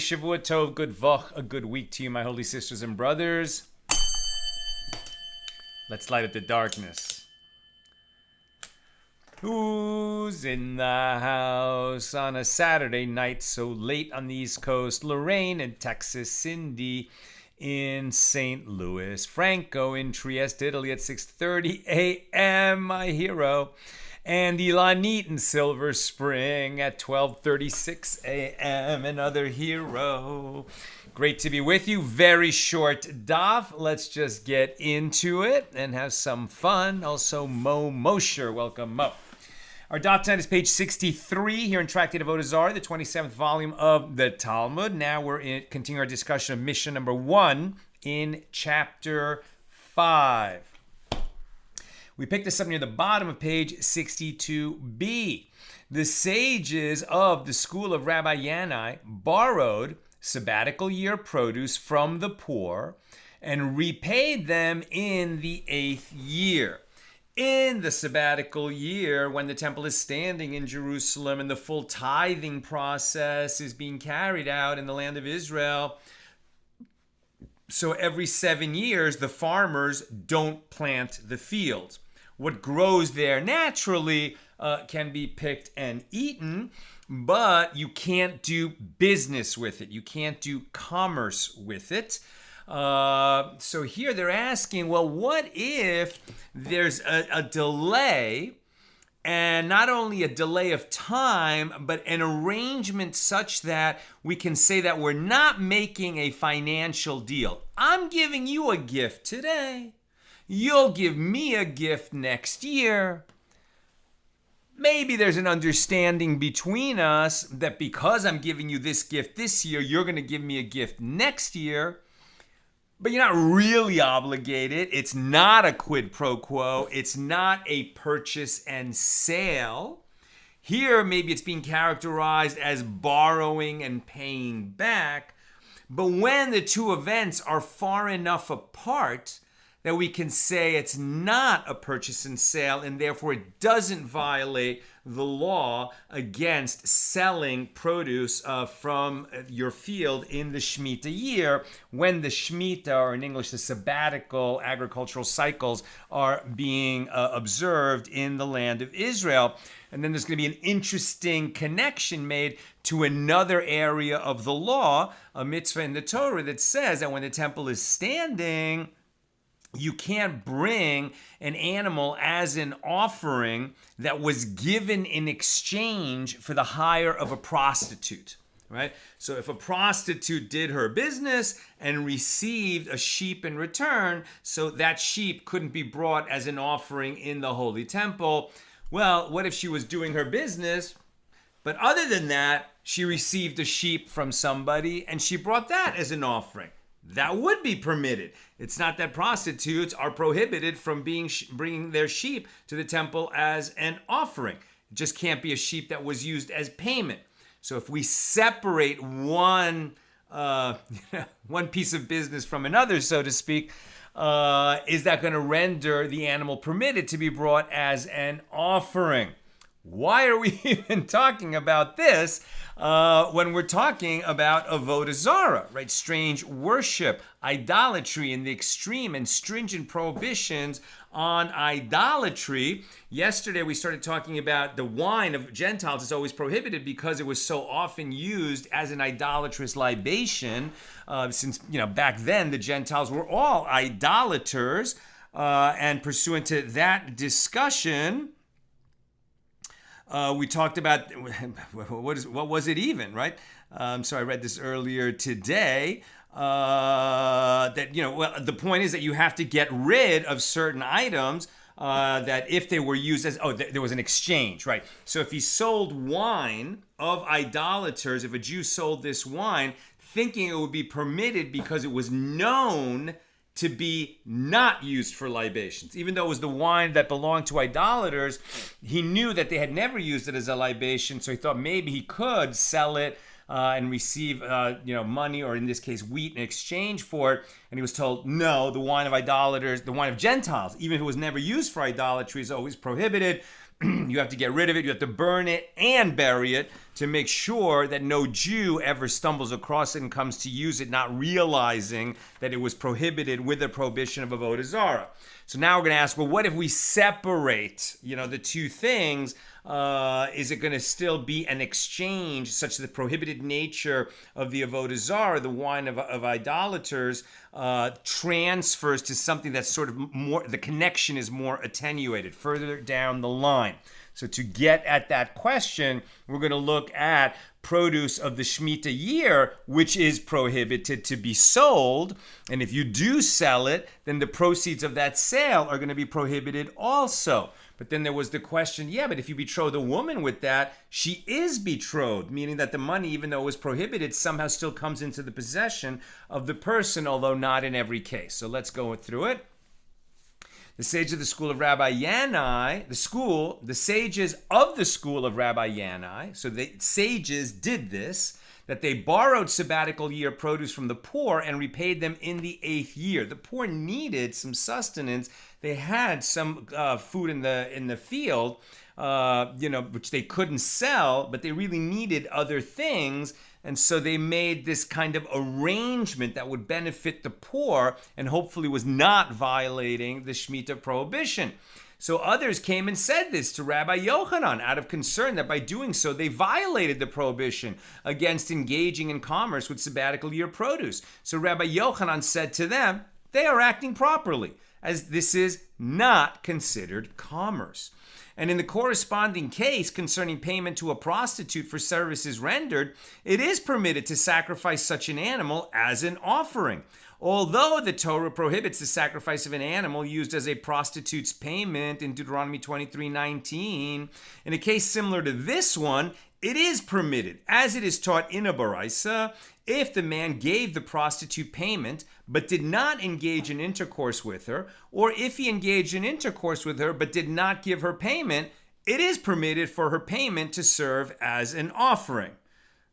Shavua Tov, good Vach, a good week to you, my holy sisters and brothers. Let's light up the darkness. Who's in the house on a Saturday night so late on the East Coast? Lorraine in Texas, Cindy in St. Louis, Franco in Trieste, Italy at 6:30 a.m., my hero. And Ilanit in Silver Spring at 12:36 a.m., another hero. Great to be with you. Very short daf. Let's just get into it and have some fun. Also, Mo Mosher. Welcome, Mo. Our daf tonight is page 63 here in Tractate Avoda Zara, the 27th volume of the Talmud. Now we're continuing our discussion of Mishna number 1 in chapter 5. We picked this up near the bottom of page 62b. The sages of the school of Rabbi Yanai borrowed sabbatical year produce from the poor and repaid them in the 8th year. In the sabbatical year, when the temple is standing in Jerusalem and the full tithing process is being carried out in the land of Israel, so every 7 years, the farmers don't plant the fields. What grows there naturally can be picked and eaten, but you can't do business with it. You can't do commerce with it. So here they're asking, well, what if there's a delay, and not only a delay of time, but an arrangement such that we can say that we're not making a financial deal. I'm giving you a gift today. You'll give me a gift next year. Maybe there's an understanding between us that because I'm giving you this gift this year, you're going to give me a gift next year. But you're not really obligated. It's not a quid pro quo. It's not a purchase and sale. Here, maybe it's being characterized as borrowing and paying back. But when the two events are far enough apart that we can say it's not a purchase and sale, and therefore it doesn't violate the law against selling produce from your field in the shmitta year, when the shmitta, or in English the sabbatical agricultural cycles, are being observed in the land of Israel. And then there's going to be an interesting connection made to another area of the law, a mitzvah in the Torah that says that when the temple is standing, you can't bring an animal as an offering that was given in exchange for the hire of a prostitute, right? So if a prostitute did her business and received a sheep in return, so that sheep couldn't be brought as an offering in the Holy Temple. Well, what if she was doing her business, but other than that, she received a sheep from somebody and she brought that as an offering? That would be permitted. It's not that prostitutes are prohibited from bringing their sheep to the temple as an offering. It just can't be a sheep that was used as payment. So if we separate one piece of business from another, so to speak, is that going to render the animal permitted to be brought as an offering? why are we even talking about this when we're talking about Avoda Zara, right? Strange worship, idolatry, and the extreme and stringent prohibitions on idolatry. Yesterday, we started talking about the wine of Gentiles is always prohibited because it was so often used as an idolatrous libation. Since, back then, the Gentiles were all idolaters. And pursuant to that discussion, we talked about what was it even, right? So I read this earlier today. The point is that you have to get rid of certain items that if they were used as, there was an exchange, right? So if he sold wine of idolaters, if a Jew sold this wine, thinking it would be permitted because it was known to be not used for libations. Even though it was the wine that belonged to idolaters, he knew that they had never used it as a libation, so he thought maybe he could sell it and receive money, or in this case wheat, in exchange for it. And he was told, no, the wine of idolaters, the wine of Gentiles, even if it was never used for idolatry, is always prohibited. You have to get rid of it, you have to burn it and bury it to make sure that no Jew ever stumbles across it and comes to use it, not realizing that it was prohibited with the prohibition of Avoda Zara. So now we're going to ask, well, what if we separate, the two things? Is it going to still be an exchange such that the prohibited nature of the Avoda Zara, the wine of idolaters, transfers to something that's sort of more, the connection is more attenuated further down the line? So to get at that question, we're going to look at produce of the shmitta year, which is prohibited to be sold. And if you do sell it, then the proceeds of that sale are going to be prohibited also. But then there was the question, but if you betroth a woman with that, she is betrothed, meaning that the money, even though it was prohibited, somehow still comes into the possession of the person, although not in every case. So let's go through it. The sages of the school of Rabbi Yanai, the sages of the school of Rabbi Yanai, so the sages did this, that they borrowed sabbatical year produce from the poor and repaid them in the 8th year. The poor needed some sustenance. They had some food in the field, which they couldn't sell, but they really needed other things. And so they made this kind of arrangement that would benefit the poor and hopefully was not violating the Shemitah prohibition. So others came and said this to Rabbi Yochanan out of concern that by doing so they violated the prohibition against engaging in commerce with sabbatical year produce. So Rabbi Yochanan said to them, they are acting properly, as this is not considered commerce. And in the corresponding case concerning payment to a prostitute for services rendered, it is permitted to sacrifice such an animal as an offering. Although the Torah prohibits the sacrifice of an animal used as a prostitute's payment in Deuteronomy 23:19, in a case similar to this one, it is permitted, as it is taught in a baraisa, if the man gave the prostitute payment but did not engage in intercourse with her, or if he engaged in intercourse with her but did not give her payment, it is permitted for her payment to serve as an offering.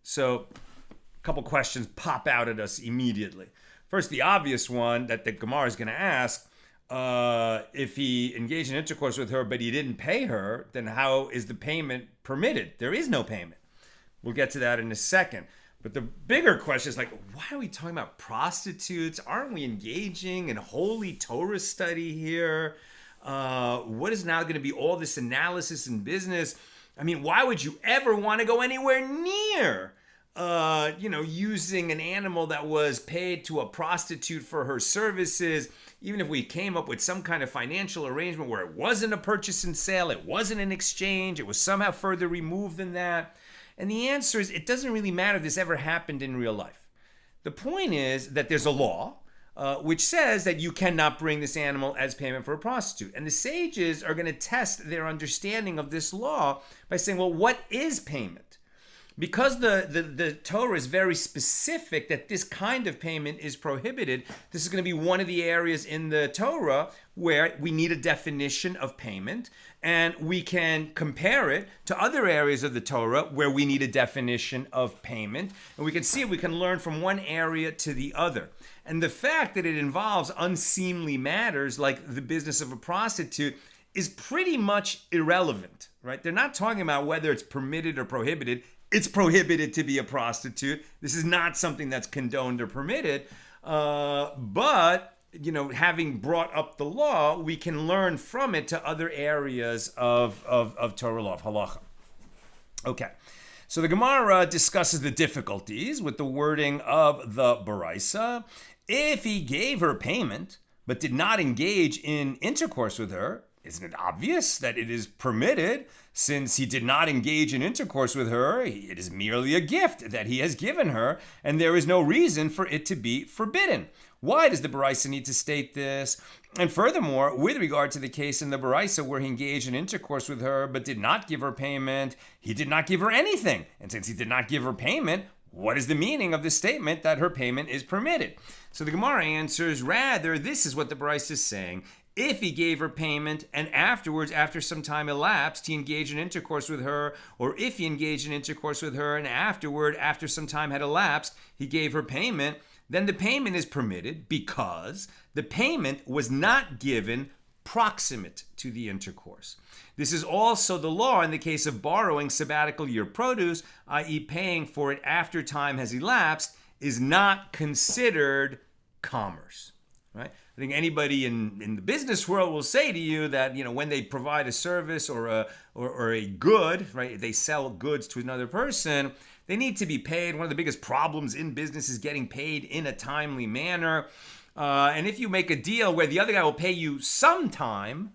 So a couple questions pop out at us immediately. First, the obvious one that the Gemara is going to ask, if he engaged in intercourse with her but he didn't pay her, then how is the payment permitted? There is no payment. We'll get to that in a second. But the bigger question is why are we talking about prostitutes? Aren't we engaging in holy Torah study here? What is now going to be all this analysis and business? I mean, why would you ever want to go anywhere near using an animal that was paid to a prostitute for her services, even if we came up with some kind of financial arrangement where it wasn't a purchase and sale, it wasn't an exchange, it was somehow further removed than that? And the answer is, it doesn't really matter if this ever happened in real life. The point is that there's a law which says that you cannot bring this animal as payment for a prostitute. And the sages are going to test their understanding of this law by saying, well, what is payment? Because the Torah is very specific that this kind of payment is prohibited, this is going to be one of the areas in the Torah where we need a definition of payment, and we can compare it to other areas of the Torah where we need a definition of payment, and we can see if we can learn from one area to the other. And the fact that it involves unseemly matters like the business of a prostitute is pretty much irrelevant, right? They're not talking about whether it's permitted or prohibited. It's prohibited to be a prostitute. This is not something that's condoned or permitted. But, having brought up the law, we can learn from it to other areas of Torah law, of halacha. Okay. So the Gemara discusses the difficulties with the wording of the Baraisa. If he gave her payment, but did not engage in intercourse with her, isn't it obvious that it is permitted? Since he did not engage in intercourse with her, it is merely a gift that he has given her, and there is no reason for it to be forbidden. Why does the Baraisa need to state this? And furthermore, with regard to the case in the Baraisa where he engaged in intercourse with her but did not give her payment, he did not give her anything. And since he did not give her payment, what is the meaning of the statement that her payment is permitted? So the Gemara answers, rather, this is what the Baraisa is saying. If he gave her payment and afterwards, after some time elapsed, he engaged in intercourse with her, or if he engaged in intercourse with her and afterward, after some time had elapsed, he gave her payment, then the payment is permitted because the payment was not given proximate to the intercourse. This is also the law in the case of borrowing sabbatical year produce, i.e. paying for it after time has elapsed, is not considered commerce, right? I think anybody in the business world will say to you that, when they provide a service or a good, right, if they sell goods to another person, they need to be paid. One of the biggest problems in business is getting paid in a timely manner. And if you make a deal where the other guy will pay you sometime,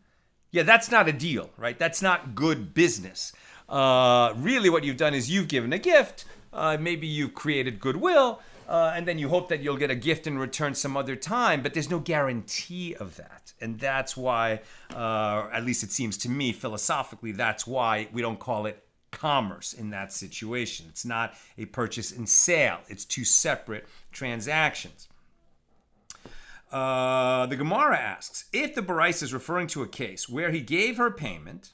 that's not a deal, right? That's not good business. Really what you've done is you've given a gift. Maybe you've created goodwill. And then you hope that you'll get a gift in return some other time, but there's no guarantee of that. And that's why, at least it seems to me, philosophically, that's why we don't call it commerce in that situation. It's not a purchase and sale. It's two separate transactions. The Gemara asks, if the Baraisa is referring to a case where he gave her payment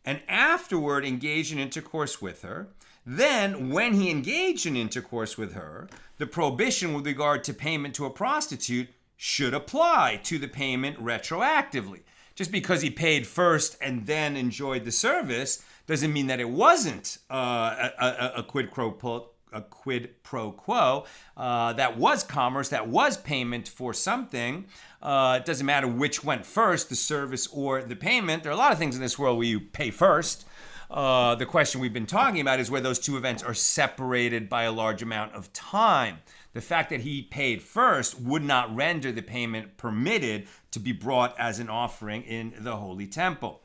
and afterward engaged in intercourse with her, then when he engaged in intercourse with her, the prohibition with regard to payment to a prostitute should apply to the payment retroactively. Just because he paid first and then enjoyed the service doesn't mean that it wasn't a quid pro quo. That was commerce, that was payment for something. It doesn't matter which went first, the service or the payment. There are a lot of things in this world where you pay first. The question we've been talking about is where those two events are separated by a large amount of time. The fact that he paid first would not render the payment permitted to be brought as an offering in the Holy Temple.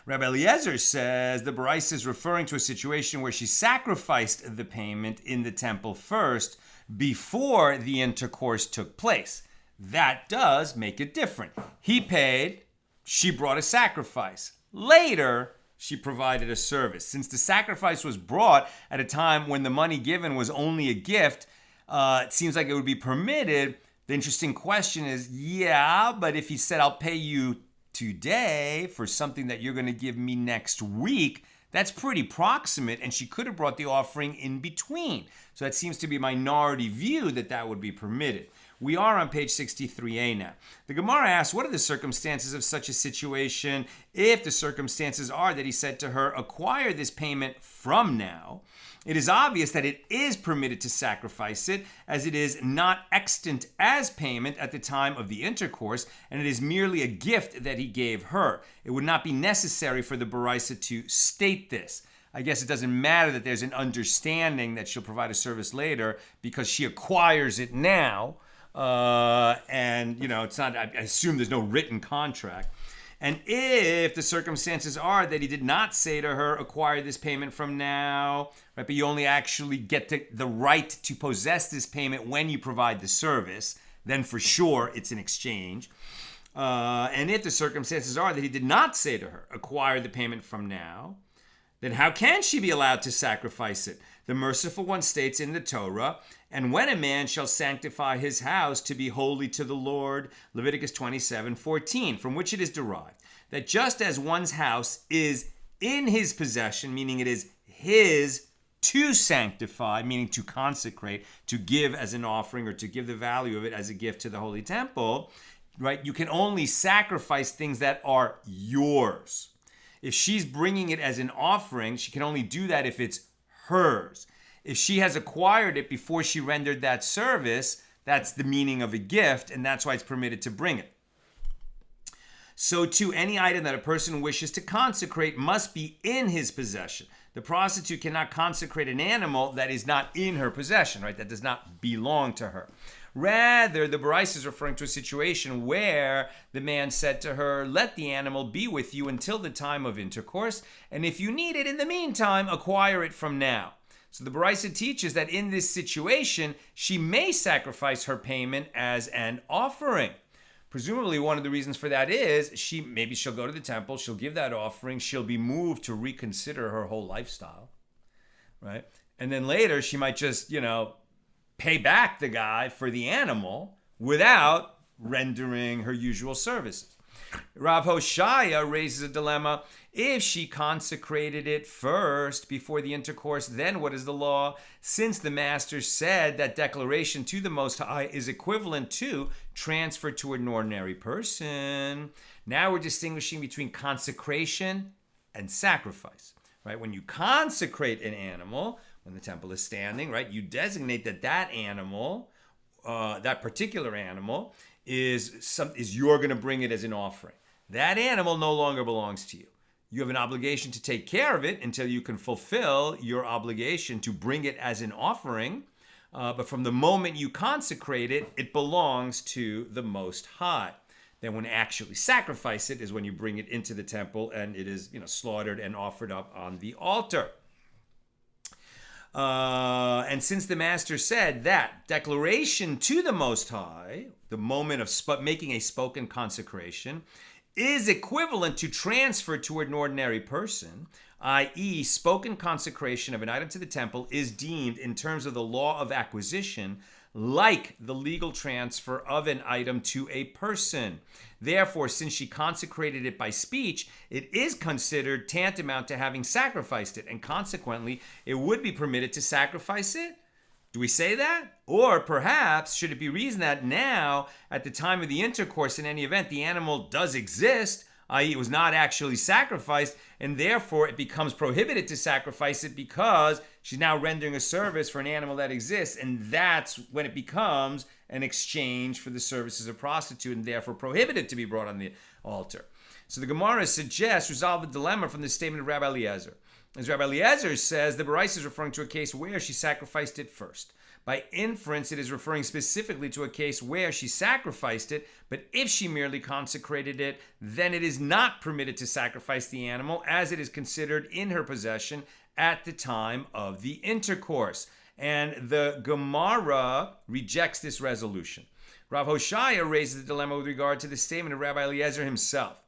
Rabbi Eliezer says the Baraisa is referring to a situation where she sacrificed the payment in the temple first before the intercourse took place. That does make it different. He paid, she brought a sacrifice. Later, she provided a service. Since the sacrifice was brought at a time when the money given was only a gift, it seems like it would be permitted. The interesting question is, but if he said, I'll pay you today for something that you're going to give me next week, that's pretty proximate, and she could have brought the offering in between. So that seems to be a minority view that would be permitted. We are on page 63a now. The Gemara asks, what are the circumstances of such a situation? If the circumstances are that he said to her, acquire this payment from now, it is obvious that it is permitted to sacrifice it, as it is not extant as payment at the time of the intercourse, and it is merely a gift that he gave her. It would not be necessary for the Baraisa to state this. I guess it doesn't matter that there's an understanding that she'll provide a service later because she acquires it now. And it's not, I assume there's no written contract. And if the circumstances are that he did not say to her, acquire this payment from now, right, but you only actually get the right to possess this payment when you provide the service, then for sure it's an exchange. And if the circumstances are that he did not say to her, acquire the payment from now, then how can she be allowed to sacrifice it? The Merciful One states in the Torah, and when a man shall sanctify his house to be holy to the Lord, Leviticus 27:14, from which it is derived, that just as one's house is in his possession, meaning it is his to sanctify, meaning to consecrate, to give as an offering or to give the value of it as a gift to the Holy Temple, right? You can only sacrifice things that are yours. If she's bringing it as an offering, she can only do that if it's hers. If she has acquired it before she rendered that service, that's the meaning of a gift, and that's why it's permitted to bring it. So too, any item that a person wishes to consecrate must be in his possession. The prostitute cannot consecrate an animal that is not in her possession, right? That does not belong to her. Rather, the Baraisa is referring to a situation where the man said to her, let the animal be with you until the time of intercourse, and if you need it in the meantime, acquire it from now. So the Baraisa teaches that in this situation, she may sacrifice her payment as an offering. Presumably, one of the reasons for that is maybe she'll go to the temple, she'll give that offering, she'll be moved to reconsider her whole lifestyle, right? And then later, she might just, pay back the guy for the animal without rendering her usual services. Rav Hoshaya raises a dilemma. If she consecrated it first before the intercourse, then what is the law? Since the master said that declaration to the Most High is equivalent to transfer to an ordinary person, now we're distinguishing between consecration and sacrifice, right? When you consecrate an animal, when the temple is standing, right, you designate that animal, that particular animal, is you're going to bring it as an offering. That animal no longer belongs to you. You have an obligation to take care of it until you can fulfill your obligation to bring it as an offering. But from the moment you consecrate it, it belongs to the Most High. Then when you actually sacrifice it is when you bring it into the temple and it is, slaughtered and offered up on the altar. And since the master said that declaration to the Most High, the moment of making a spoken consecration, is equivalent to transfer to an ordinary person, i.e., spoken consecration of an item to the temple is deemed in terms of the law of acquisition like the legal transfer of an item to a person. Therefore, since she consecrated it by speech, it is considered tantamount to having sacrificed it, and consequently, it would be permitted to sacrifice it. Do we say that? Or perhaps, should it be reasoned that now, at the time of the intercourse, in any event, the animal does exist, i.e. it was not actually sacrificed, and therefore it becomes prohibited to sacrifice it because she's now rendering a service for an animal that exists, and that's when it becomes an exchange for the services of prostitute, and therefore prohibited to be brought on the altar. So the Gemara suggests resolve the dilemma from the statement of Rabbi Eliezer. As Rabbi Eliezer says, the Baraisa is referring to a case where she sacrificed it first. By inference, it is referring specifically to a case where she sacrificed it, but if she merely consecrated it, then it is not permitted to sacrifice the animal as it is considered in her possession at the time of the intercourse. And the Gemara rejects this resolution. Rav Hoshaya raises the dilemma with regard to the statement of Rabbi Eliezer himself.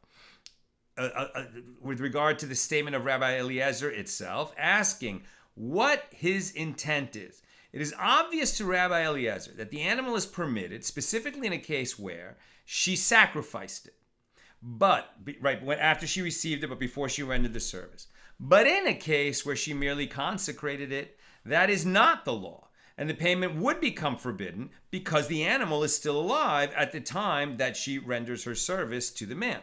With regard to the statement of Rabbi Eliezer itself, asking what his intent is. It is obvious to Rabbi Eliezer that the animal is permitted, specifically in a case where she sacrificed it, but after she received it, but before she rendered the service. But in a case where she merely consecrated it, that is not the law, and the payment would become forbidden because the animal is still alive at the time that she renders her service to the man.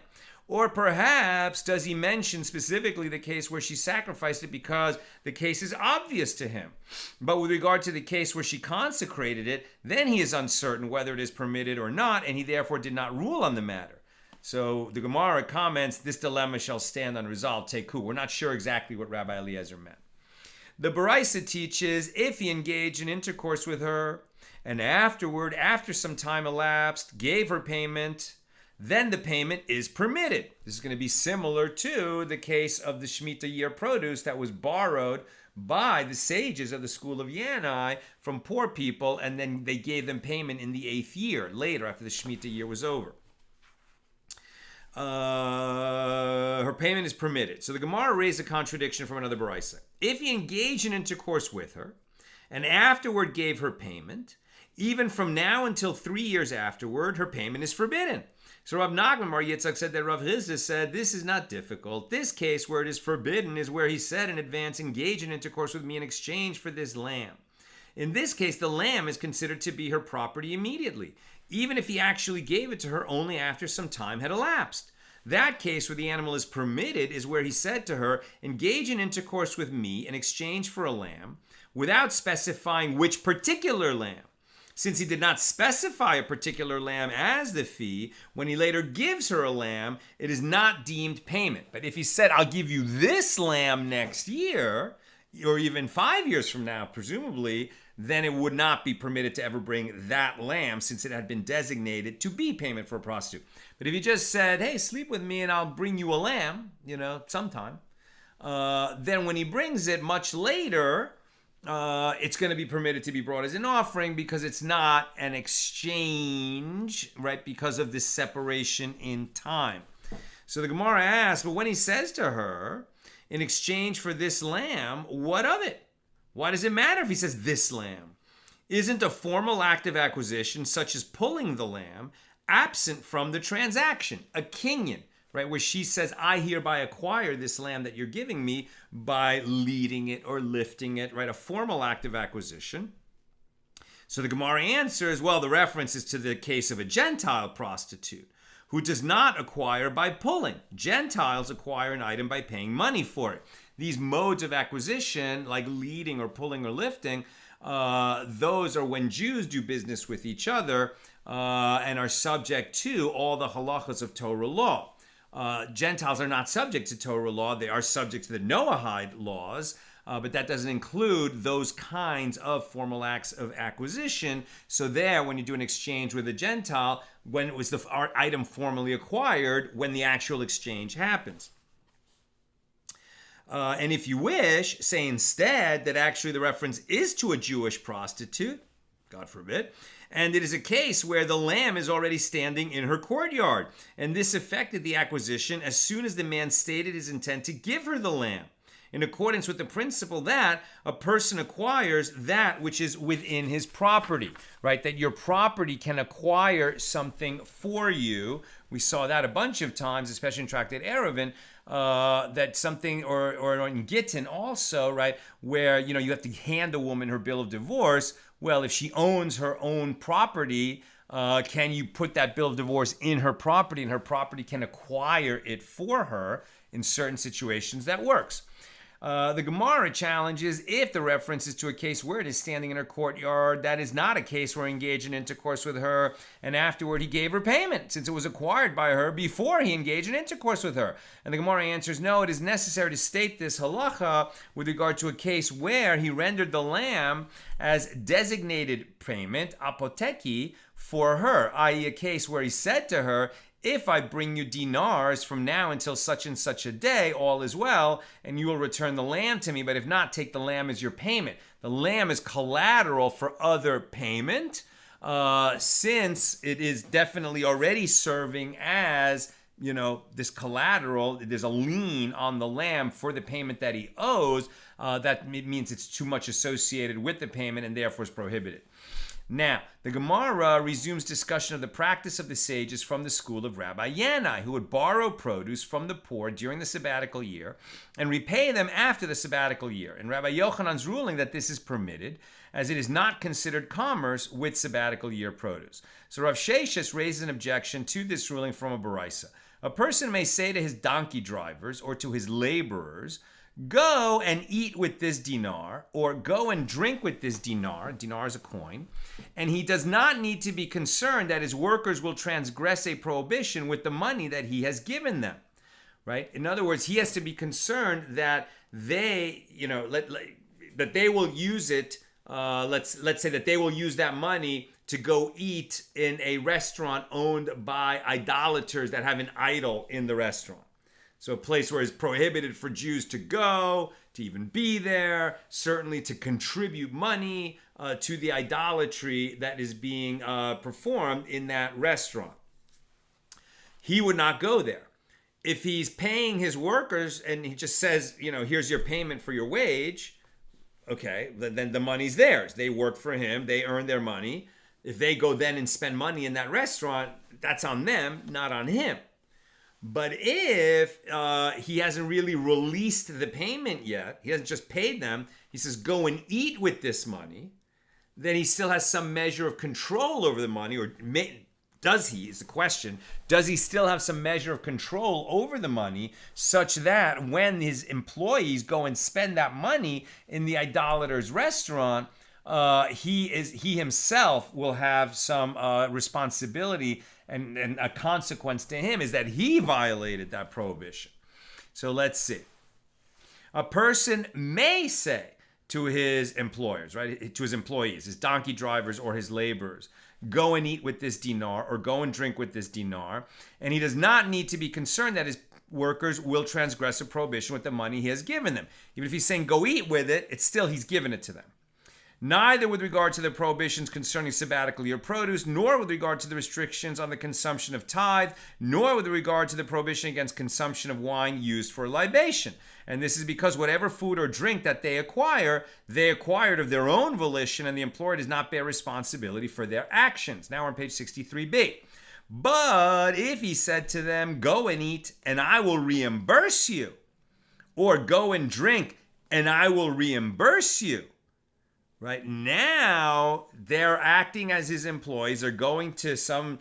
Or perhaps does he mention specifically the case where she sacrificed it because the case is obvious to him? But with regard to the case where she consecrated it, then he is uncertain whether it is permitted or not, and he therefore did not rule on the matter. So the Gemara comments, this dilemma shall stand unresolved. Teku. We're not sure exactly what Rabbi Eliezer meant. The Baraisa teaches if he engaged in intercourse with her, and afterward, after some time elapsed, gave her payment, then the payment is permitted. This is going to be similar to the case of the shmitta year produce that was borrowed by the sages of the school of Yanai from poor people, and then they gave them payment in the 8th year, later after the shmitta year was over. Her payment is permitted. So the Gemara raised a contradiction from another Baraisa. If he engaged in intercourse with her, and afterward gave her payment, even from now until 3 years afterward, her payment is forbidden. So Rav Nachman Bar Yitzchak said that Rav Hizda said, this is not difficult. This case where it is forbidden is where he said in advance, engage in intercourse with me in exchange for this lamb. In this case, the lamb is considered to be her property immediately, even if he actually gave it to her only after some time had elapsed. That case where the animal is permitted is where he said to her, engage in intercourse with me in exchange for a lamb, without specifying which particular lamb. Since he did not specify a particular lamb as the fee, when he later gives her a lamb, it is not deemed payment. But if he said, I'll give you this lamb next year, or even 5 years from now, presumably, then it would not be permitted to ever bring that lamb, since it had been designated to be payment for a prostitute. But if he just said, hey, sleep with me and I'll bring you a lamb, sometime, then when he brings it much later, it's going to be permitted to be brought as an offering, because it's not an exchange, right? Because of this separation in time. So the Gemara asks, but when he says to her, in exchange for this lamb, what of it? Why does it matter if he says this lamb? Isn't a formal act of acquisition, such as pulling the lamb, absent from the transaction, a kinyan, right, where she says, I hereby acquire this lamb that you're giving me by leading it or lifting it, right, a formal act of acquisition. So the Gemara answers, well, the reference is to the case of a Gentile prostitute who does not acquire by pulling. Gentiles acquire an item by paying money for it. These modes of acquisition, like leading or pulling or lifting, those are when Jews do business with each other and are subject to all the halachas of Torah law. Gentiles are not subject to Torah law. They are subject to the Noahide laws, but that doesn't include those kinds of formal acts of acquisition. So there, when you do an exchange with a Gentile, when it was the item formally acquired, when the actual exchange happens. And if you wish, say instead that actually the reference is to a Jewish prostitute, God forbid, and it is a case where the lamb is already standing in her courtyard, and this affected the acquisition as soon as the man stated his intent to give her the lamb, in accordance with the principle that a person acquires that which is within his property, right? That your property can acquire something for you. We saw that a bunch of times, especially in Tractate Eruvin, that something, or in Gittin also, right, where, you have to hand a woman her bill of divorce. Well, if she owns her own property, can you put that bill of divorce in her property, and her property can acquire it for her? In certain situations, that works. The Gemara challenges if the reference is to a case where it is standing in her courtyard, that is not a case where he engaged in intercourse with her and afterward he gave her payment, since it was acquired by her before he engaged in intercourse with her. And the Gemara answers, no, it is necessary to state this halacha with regard to a case where he rendered the lamb as designated payment, apoteki, for her, i.e. a case where he said to her, if I bring you dinars from now until such and such a day, all is well, and you will return the lamb to me, but if not, take the lamb as your payment. The lamb is collateral for other payment, since it is definitely already serving as, this collateral. There's a lien on the lamb for the payment that he owes. That means it's too much associated with the payment and therefore is prohibited. Now, the Gemara resumes discussion of the practice of the sages from the school of Rabbi Yanai, who would borrow produce from the poor during the sabbatical year and repay them after the sabbatical year. And Rabbi Yochanan's ruling that this is permitted, as it is not considered commerce with sabbatical year produce. So Rav Sheshes raises an objection to this ruling from a Baraisa. A person may say to his donkey drivers or to his laborers, go and eat with this dinar, or go and drink with this dinar. Dinar is a coin. And he does not need to be concerned that his workers will transgress a prohibition with the money that he has given them, right? In other words, he has to be concerned that they, that they will use it. Let's say that they will use that money to go eat in a restaurant owned by idolaters that have an idol in the restaurant. So a place where it's prohibited for Jews to go, to even be there, certainly to contribute money to the idolatry that is being performed in that restaurant. He would not go there. If he's paying his workers and he just says, here's your payment for your wage, okay, then the money's theirs. They work for him. They earn their money. If they go then and spend money in that restaurant, that's on them, not on him. But if he hasn't really released the payment yet, he hasn't just paid them, he says, go and eat with this money, then he still has some measure of control over the money, or does he, is the question. Does he still have some measure of control over the money such that when his employees go and spend that money in the idolater's restaurant, he himself will have some responsibility, and a consequence to him is that he violated that prohibition. So let's see. A person may say to his employers, right, to his employees, his donkey drivers or his laborers, go and eat with this dinar or go and drink with this dinar. And he does not need to be concerned that his workers will transgress a prohibition with the money he has given them. Even if he's saying go eat with it, it's still he's given it to them. Neither with regard to the prohibitions concerning sabbatical year produce, nor with regard to the restrictions on the consumption of tithe, nor with regard to the prohibition against consumption of wine used for libation. And this is because whatever food or drink that they acquired of their own volition, and the employer does not bear responsibility for their actions. Now we're on page 63b. But if he said to them, go and eat, and I will reimburse you, or go and drink, and I will reimburse you, right now, they're acting as his employees. They're going to some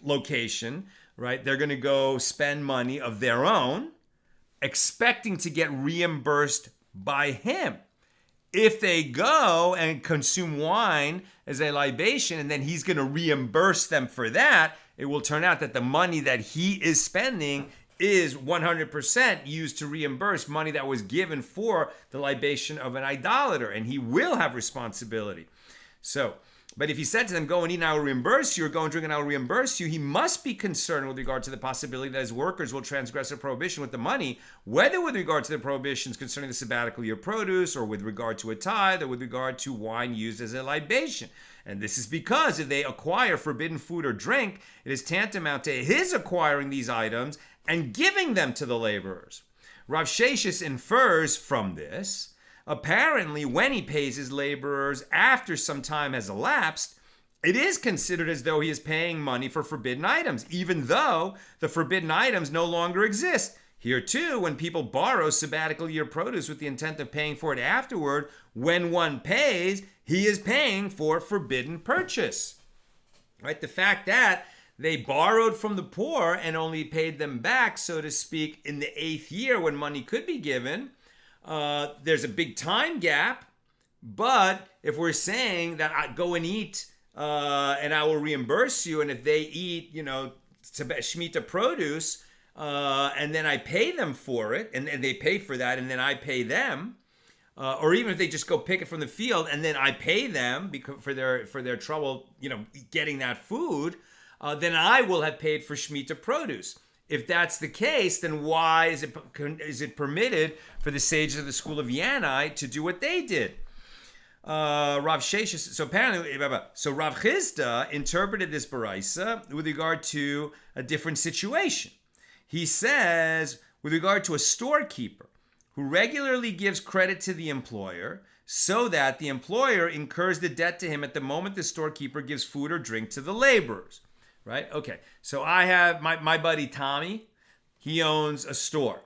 location, right? They're going to go spend money of their own, expecting to get reimbursed by him. If they go and consume wine as a libation, and then he's going to reimburse them for that, it will turn out that the money that he is spending is 100% used to reimburse money that was given for the libation of an idolater, and he will have responsibility. So, but if he said to them, go and eat and I will reimburse you, or go and drink and I will reimburse you, he must be concerned with regard to the possibility that his workers will transgress a prohibition with the money, whether with regard to the prohibitions concerning the sabbatical year produce, or with regard to a tithe, or with regard to wine used as a libation. And this is because if they acquire forbidden food or drink, it is tantamount to his acquiring these items and giving them to the laborers. Rav Sheshis infers from this, apparently when he pays his laborers after some time has elapsed, it is considered as though he is paying money for forbidden items, even though the forbidden items no longer exist. Here too, when people borrow sabbatical year produce with the intent of paying for it afterward, when one pays, he is paying for forbidden purchase. Right? The fact that they borrowed from the poor and only paid them back, so to speak, in the 8th year when money could be given, there's a big time gap. But if we're saying that I go and eat and I will reimburse you, and if they eat, shmitta produce, and then I pay them for it, and they pay for that, and then I pay them, or even if they just go pick it from the field and then I pay them because for their trouble, getting that food, then I will have paid for shmitta produce. If that's the case, then why is it permitted for the sages of the school of Yanai to do what they did? Rav Sheshis, so Rav Chisda interpreted this baraisa with regard to a different situation. He says, with regard to a storekeeper who regularly gives credit to the employer so that the employer incurs the debt to him at the moment the storekeeper gives food or drink to the laborers. Right? Okay. So I have my buddy Tommy. He owns a store.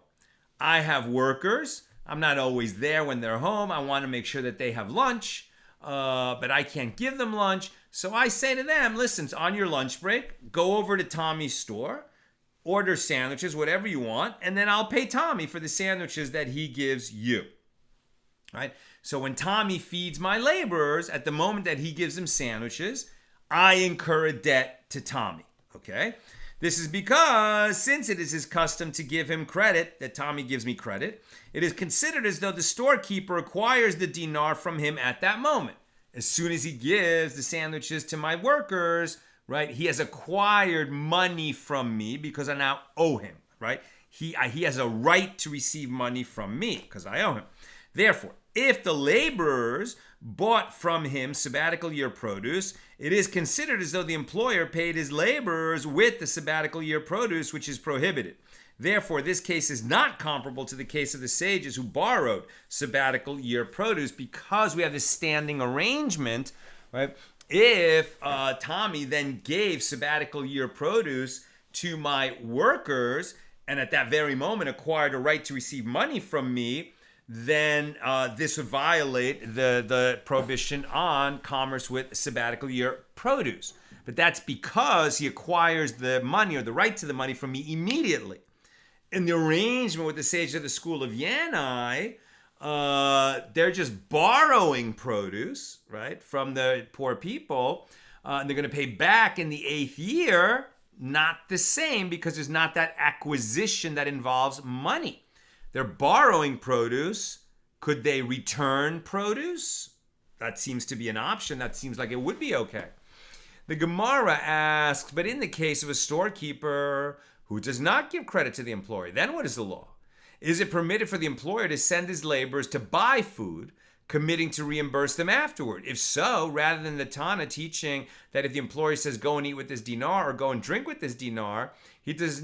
I have workers. I'm not always there when they're home. I want to make sure that they have lunch, but I can't give them lunch. So I say to them, listen, on your lunch break, go over to Tommy's store, order sandwiches, whatever you want, and then I'll pay Tommy for the sandwiches that he gives you. Right? So when Tommy feeds my laborers, at the moment that he gives them sandwiches, I incur a debt to Tommy, okay? This is because, since it is his custom to give him credit, that Tommy gives me credit, it is considered as though the storekeeper acquires the dinar from him at that moment. As soon as he gives the sandwiches to my workers, right, he has acquired money from me because I now owe him, right? He has a right to receive money from me because I owe him. Therefore, if the laborers bought from him sabbatical year produce, it is considered as though the employer paid his laborers with the sabbatical year produce, which is prohibited. Therefore, this case is not comparable to the case of the sages who borrowed sabbatical year produce, because we have this standing arrangement, right? If Tommy then gave sabbatical year produce to my workers and at that very moment acquired a right to receive money from me, then this would violate the prohibition on commerce with sabbatical year produce. But that's because he acquires the money or the right to the money from me immediately. In the arrangement with the sages of the school of Yanai, they're just borrowing produce, right, from the poor people, and they're going to pay back in the 8th year. Not the same, because there's not that acquisition that involves money. They're borrowing produce. Could they return produce? That seems to be an option. That seems like it would be okay. The Gemara asks, but in the case of a storekeeper who does not give credit to the employer, then what is the law? Is it permitted for the employer to send his laborers to buy food, committing to reimburse them afterward? If so, rather than the Tana teaching that if the employer says go and eat with this dinar or go and drink with this dinar, he does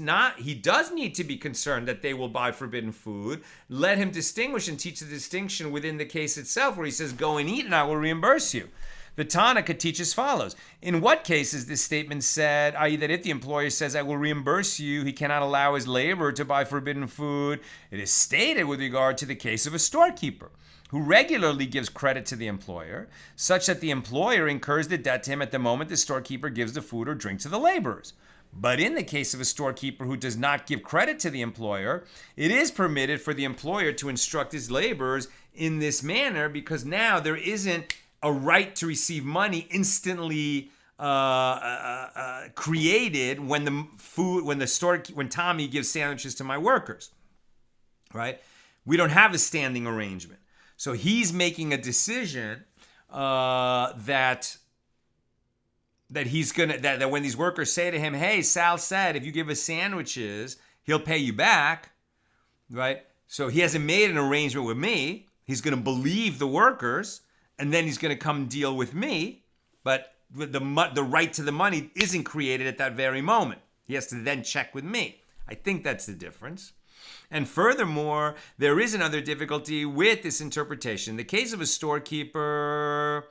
need to be concerned that they will buy forbidden food. Let him distinguish and teach the distinction within the case itself, where he says go and eat and I will reimburse you. The Tana could teach as follows. In what case is this statement said, i.e. that if the employer says, I will reimburse you, he cannot allow his laborer to buy forbidden food? It is stated with regard to the case of a storekeeper who regularly gives credit to the employer, such that the employer incurs the debt to him at the moment the storekeeper gives the food or drink to the laborers. But in the case of a storekeeper who does not give credit to the employer, it is permitted for the employer to instruct his laborers in this manner, because now there isn't a right to receive money instantly created when Tommy gives sandwiches to my workers, right? We don't have a standing arrangement. So he's making a decision that when these workers say to him, hey, Sal said if you give us sandwiches, he'll pay you back, right? So he hasn't made an arrangement with me. He's going to believe the workers, and then he's going to come deal with me. But the right to the money isn't created at that very moment. He has to then check with me. I think that's the difference. And furthermore, there is another difficulty with this interpretation. The case of a storekeeper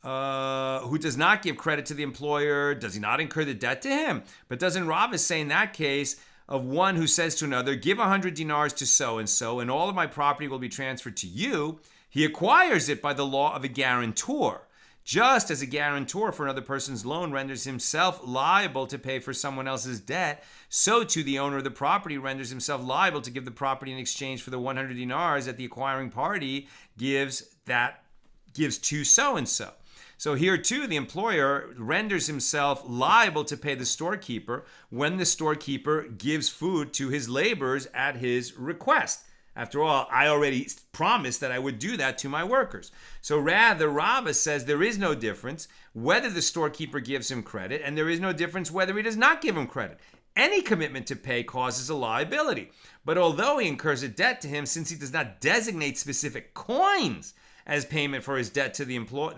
who does not give credit to the employer, does he not incur the debt to him? But doesn't Rava say in that case of one who says to another, give 100 dinars to so-and-so, and all of my property will be transferred to you? He acquires it by the law of a guarantor. Just as a guarantor for another person's loan renders himself liable to pay for someone else's debt, so too the owner of the property renders himself liable to give the property in exchange for the 100 dinars that the acquiring party gives to so-and-so. So here too, the employer renders himself liable to pay the storekeeper when the storekeeper gives food to his laborers at his request. After all, I already promised that I would do that to my workers. So rather, Rava says there is no difference whether the storekeeper gives him credit, and there is no difference whether he does not give him credit. Any commitment to pay causes a liability. But although he incurs a debt to him, since he does not designate specific coins as payment for his debt to the employer,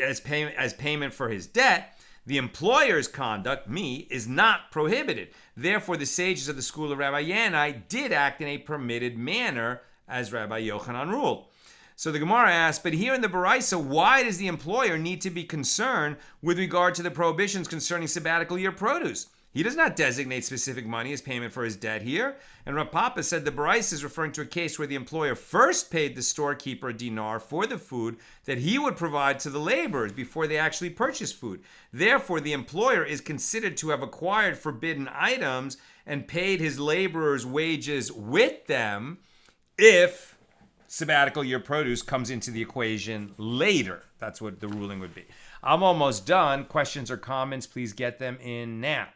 as payment for his debt, the employer's conduct, me, is not prohibited. Therefore, the sages of the school of Rabbi Yanai did act in a permitted manner, as Rabbi Yochanan ruled. So the Gemara asks, but here in the Baraisa, why does the employer need to be concerned with regard to the prohibitions concerning sabbatical year produce? He does not designate specific money as payment for his debt here. And Rav Papa said the Baraisa is referring to a case where the employer first paid the storekeeper a dinar for the food that he would provide to the laborers before they actually purchased food. Therefore, the employer is considered to have acquired forbidden items and paid his laborers' wages with them if sabbatical year produce comes into the equation later. That's what the ruling would be. I'm almost done. Questions or comments, please get them in now.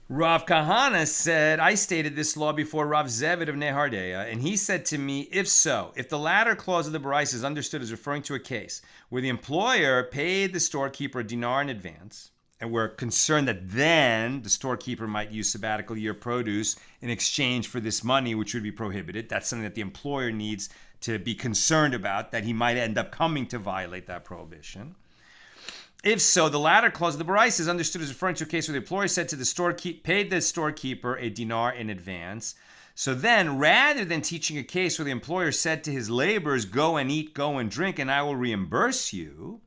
Rav Kahana said, I stated this law before Rav Zevid of Nehardea, and he said to me, if the latter clause of the Baraisa is understood as referring to a case where the employer paid the storekeeper a dinar in advance, and we're concerned that then the storekeeper might use sabbatical year produce in exchange for this money, which would be prohibited. That's something that the employer needs to be concerned about, that he might end up coming to violate that prohibition. If so, the latter clause of the Baraisa is understood as referring to a case where the employer said to the paid the storekeeper a dinar in advance. So then, rather than teaching a case where the employer said to his laborers, go and eat, go and drink, and I will reimburse you,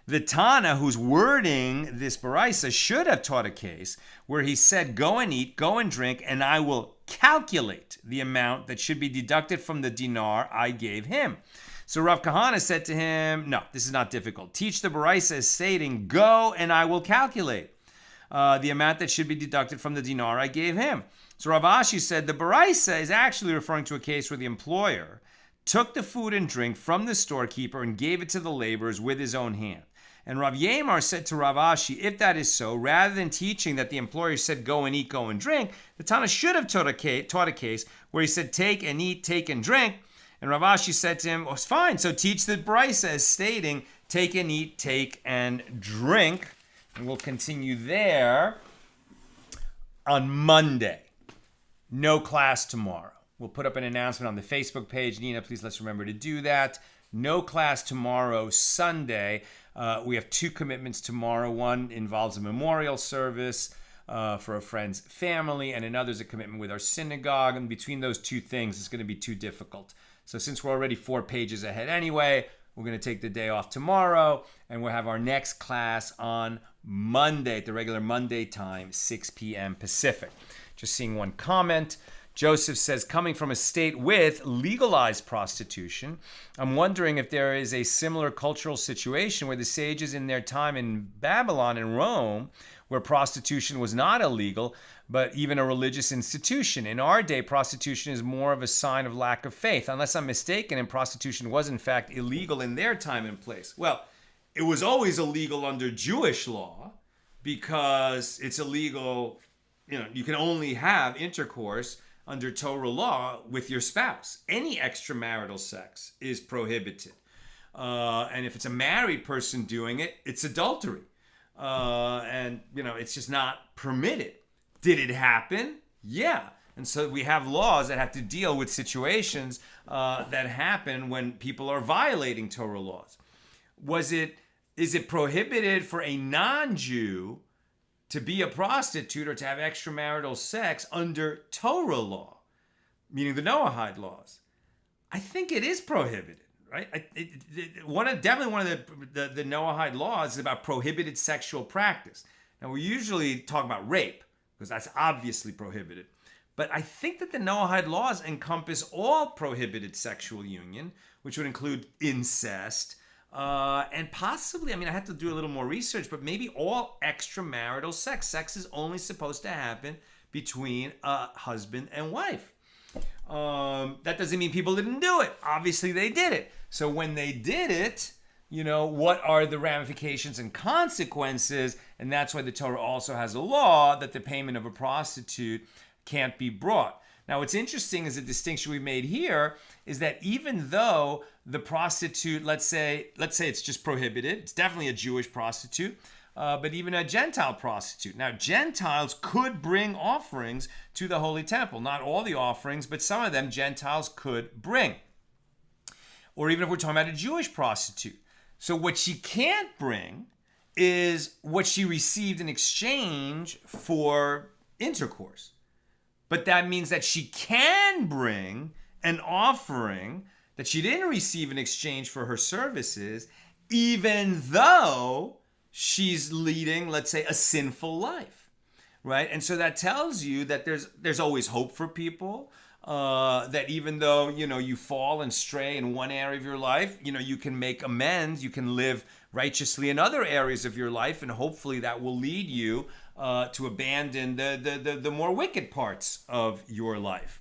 the Tana, who's wording this Baraisa, should have taught a case where he said, go and eat, go and drink, and I will calculate the amount that should be deducted from the dinar I gave him. So Rav Kahana said to him, no, this is not difficult. Teach the Baraisa as stating, go and I will calculate the amount that should be deducted from the dinar I gave him. So Rav Ashi said the Baraisa is actually referring to a case where the employer took the food and drink from the storekeeper and gave it to the laborers with his own hand. And Rav Yemar said to Rav Ashi, if that is so, rather than teaching that the employer said go and eat, go and drink, the Tana should have taught a case where he said take and eat, take and drink. And Rav Ashi said to him, it's fine, so teach the Baraisa as stating take and eat, take and drink. And we'll continue there on Monday. No class tomorrow. We'll put up an announcement on the Facebook page. Nina, please let's remember to do that. No class tomorrow, Sunday. We have 2 commitments tomorrow. One involves a memorial service for a friend's family, and another is a commitment with our synagogue. And between those 2 things, it's going to be too difficult. So since we're already 4 pages ahead anyway, we're going to take the day off tomorrow, and we'll have our next class on Monday at the regular Monday time, 6 p.m. Pacific. Just seeing one comment. Joseph says, coming from a state with legalized prostitution, I'm wondering if there is a similar cultural situation where the sages in their time in Babylon and Rome, where prostitution was not illegal, but even a religious institution. In our day, prostitution is more of a sign of lack of faith. Unless I'm mistaken, and prostitution was in fact illegal in their time and place. Well, it was always illegal under Jewish law because it's illegal, you can only have intercourse under Torah law with your spouse. Any extramarital sex is prohibited. And if it's a married person doing it, it's adultery. It's just not permitted. Did it happen? Yeah. And so we have laws that have to deal with situations that happen when people are violating Torah laws. Is it prohibited for a non-Jew to be a prostitute or to have extramarital sex under Torah law, meaning the Noahide laws? I think it is prohibited, right? Definitely one of the Noahide laws is about prohibited sexual practice. Now, we usually talk about rape because that's obviously prohibited. But I think that the Noahide laws encompass all prohibited sexual union, which would include incest, and possibly, I had to do a little more research, but maybe all extramarital sex. Sex is only supposed to happen between a husband and wife. That doesn't mean people didn't do it. Obviously, they did it. So when they did it, what are the ramifications and consequences? And that's why the Torah also has a law that the payment of a prostitute can't be brought. Now, what's interesting is the distinction we made here is that even though the prostitute, let's say it's just prohibited, it's definitely a Jewish prostitute, but even a Gentile prostitute. Now, Gentiles could bring offerings to the Holy Temple. Not all the offerings, but some of them Gentiles could bring. Or even if we're talking about a Jewish prostitute. So what she can't bring is what she received in exchange for intercourse. But that means that she can bring an offering that she didn't receive in exchange for her services, even though she's leading, let's say, a sinful life, right? And so that tells you that there's always hope for people, that even though, you fall and stray in one area of your life, you can make amends, you can live righteously in other areas of your life, and hopefully that will lead you to abandon the more wicked parts of your life.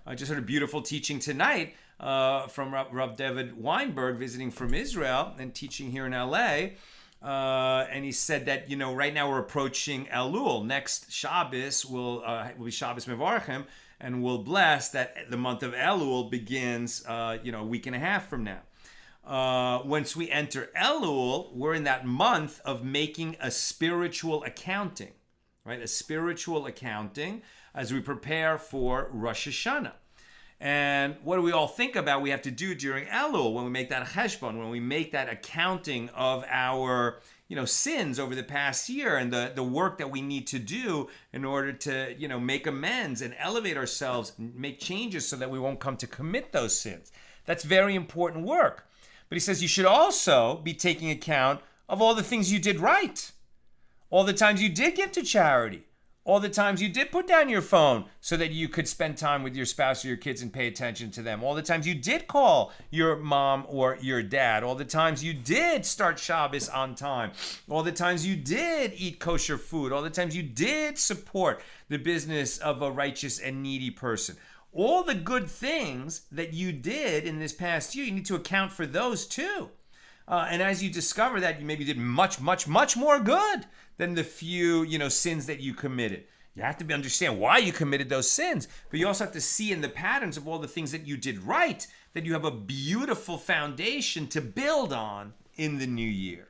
I just heard a beautiful teaching tonight from Rav David Weinberg visiting from Israel and teaching here in LA. And he said that, right now we're approaching Elul. Next Shabbos will be Shabbos Mevarchim, and we'll bless that the month of Elul begins, a week and a half from now. Once we enter Elul, we're in that month of making a spiritual accounting, right? A spiritual accounting as we prepare for Rosh Hashanah. And what do we all think about we have to do during Elul when we make that cheshbon, when we make that accounting of our, sins over the past year and the work that we need to do in order to, make amends and elevate ourselves, and make changes so that we won't come to commit those sins. That's very important work. But he says you should also be taking account of all the things you did right, all the times you did give to charity, all the times you did put down your phone so that you could spend time with your spouse or your kids and pay attention to them, all the times you did call your mom or your dad, all the times you did start Shabbos on time, all the times you did eat kosher food, all the times you did support the business of a righteous and needy person. All the good things that you did in this past year, you need to account for those too. And as you discover that, you maybe did much, much, much more good than the few, sins that you committed. You have to understand why you committed those sins, but you also have to see in the patterns of all the things that you did right, that you have a beautiful foundation to build on in the new year.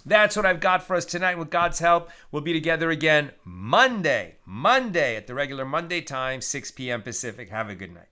That's what I've got for us tonight. With God's help, we'll be together again Monday at the regular Monday time, 6 p.m. Pacific. Have a good night.